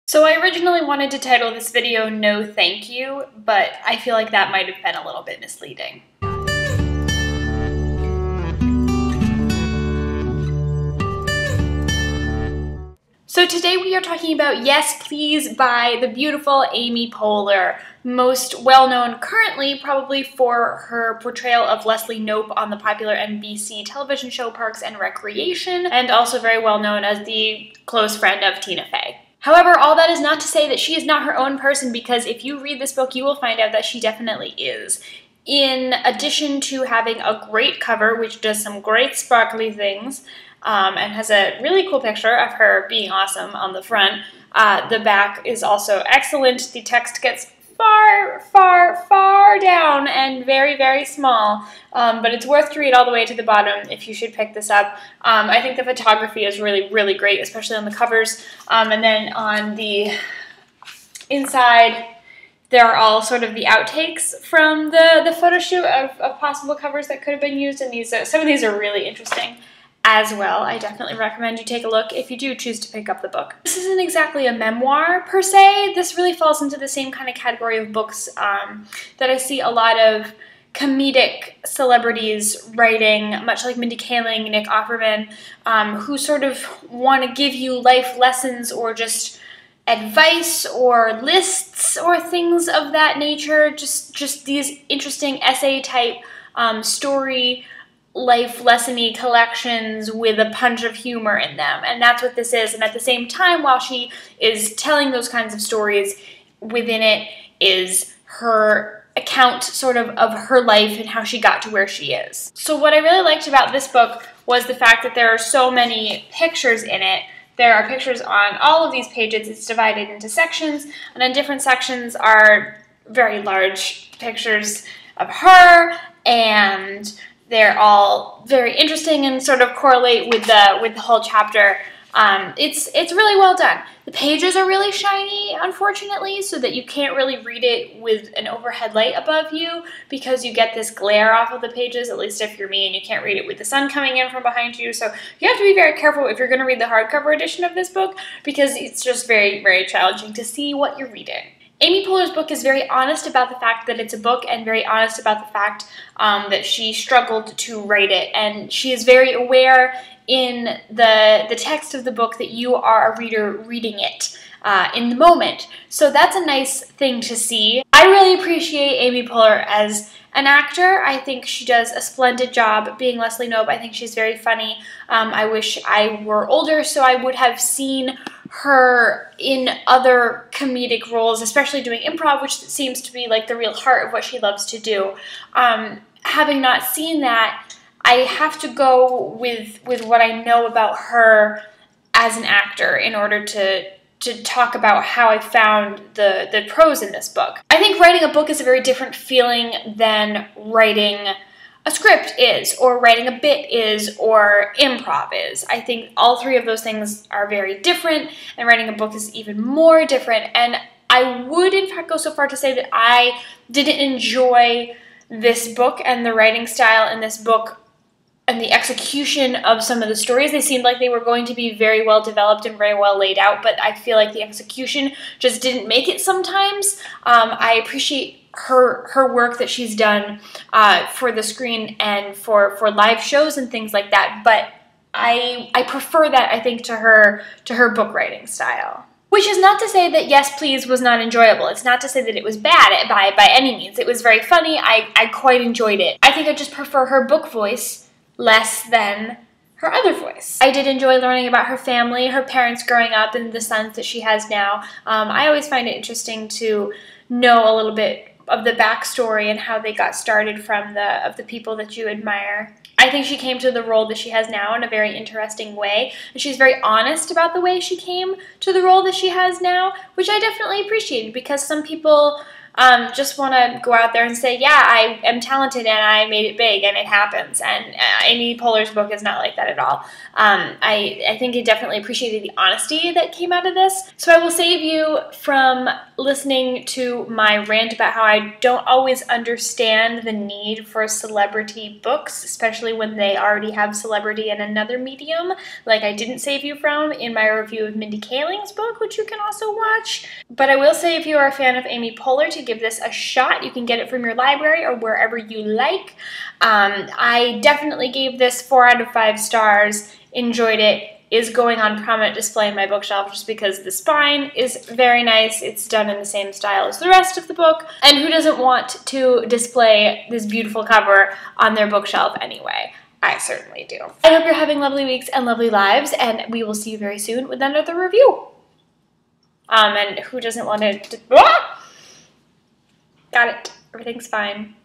So I originally wanted to title this video "No Thank You," but I feel like that might have been a little bit misleading. So today we are talking about Yes Please by the beautiful Amy Poehler, most well-known currently probably for her portrayal of Leslie Knope on the popular NBC television show Parks and Recreation, and also very well known as the close friend of Tina Fey. However, all that is not to say that she is not her own person, because if you read this book, you will find out that she definitely is. In addition to having a great cover, which does some great sparkly things, and has a really cool picture of her being awesome on the front, the back is also excellent. The text gets far down and very small, but it's worth to read all the way to the bottom if you should pick this up. I think the photography is really great, especially on the covers, and then on the inside there are all sort of the outtakes from the photo shoot of possible covers that could have been used, and some of these are really interesting as well. I definitely recommend you take a look if you do choose to pick up the book. This isn't exactly a memoir per se. This really falls into the same kind of category of books that I see a lot of comedic celebrities writing, much like Mindy Kaling, Nick Offerman, who sort of want to give you life lessons or just advice or lists or things of that nature. Just these interesting essay type story life lesson-y collections with a punch of humor in them, and that's what this is. And at the same time, while she is telling those kinds of stories, within it is her account sort of her life and how she got to where she is. So what I really liked about this book was the fact that there are so many pictures in it. There are pictures on all of these pages. It's divided into sections, and in different sections are very large pictures of her, and they're all very interesting and sort of correlate with the whole chapter. It's really well done. The pages are really shiny, unfortunately, so that you can't really read it with an overhead light above you, because you get this glare off of the pages, at least if you're me, and you can't read it with the sun coming in from behind you. So you have to be very careful if you're going to read the hardcover edition of this book, because it's just very challenging to see what you're reading. Amy Poehler's book is very honest about the fact that it's a book, and very honest about the fact that she struggled to write it. And she is very aware in the text of the book that you are a reader reading it in the moment. So that's a nice thing to see. I really appreciate Amy Poehler as an actor. I think she does a splendid job being Leslie Knope. I think she's very funny. I wish I were older so I would have seen her in other comedic roles, especially doing improv, which seems to be like the real heart of what she loves to do. Having not seen that, I have to go with what I know about her as an actor in order to talk about how I found the prose in this book. I think writing a book is a very different feeling than writing a script is, or writing a bit is, or improv is. I think all three of those things are very different, and writing a book is even more different. And I would in fact go so far to say that I didn't enjoy this book and the writing style in this book and the execution of some of the stories. They seemed like they were going to be very well developed and very well laid out, but I feel like the execution just didn't make it sometimes. I appreciate her work that she's done for the screen and for live shows and things like that, but I prefer that, I think, to her book writing style. Which is not to say that Yes Please was not enjoyable. It's not to say that it was bad by any means. It was very funny. I quite enjoyed it. I think I just prefer her book voice less than her other voice. I did enjoy learning about her family, her parents growing up, and the sons that she has now. I always find it interesting to know a little bit of the backstory and how they got started from the people that you admire. I think she came to the role that she has now in a very interesting way, and she's very honest about the way she came to the role that she has now, which I definitely appreciated, because some people just want to go out there and say, yeah, I am talented and I made it big and it happens. And Amy Poehler's book is not like that at all. I think I definitely appreciated the honesty that came out of this. So I will save you from listening to my rant about how I don't always understand the need for celebrity books, especially when they already have celebrity in another medium, like I didn't save you from in my review of Mindy Kaling's book, which you can also watch. But I will say, if you are a fan of Amy Poehler, to give this a shot. You can get it from your library or wherever you like. I definitely gave this 4 out of 5 stars, enjoyed it. Is going on prominent display in my bookshelf just because the spine is very nice. It's done in the same style as the rest of the book. And who doesn't want to display this beautiful cover on their bookshelf anyway? I certainly do. I hope you're having lovely weeks and lovely lives, and we will see you very soon with another review. And who doesn't want to... Got it. Everything's fine.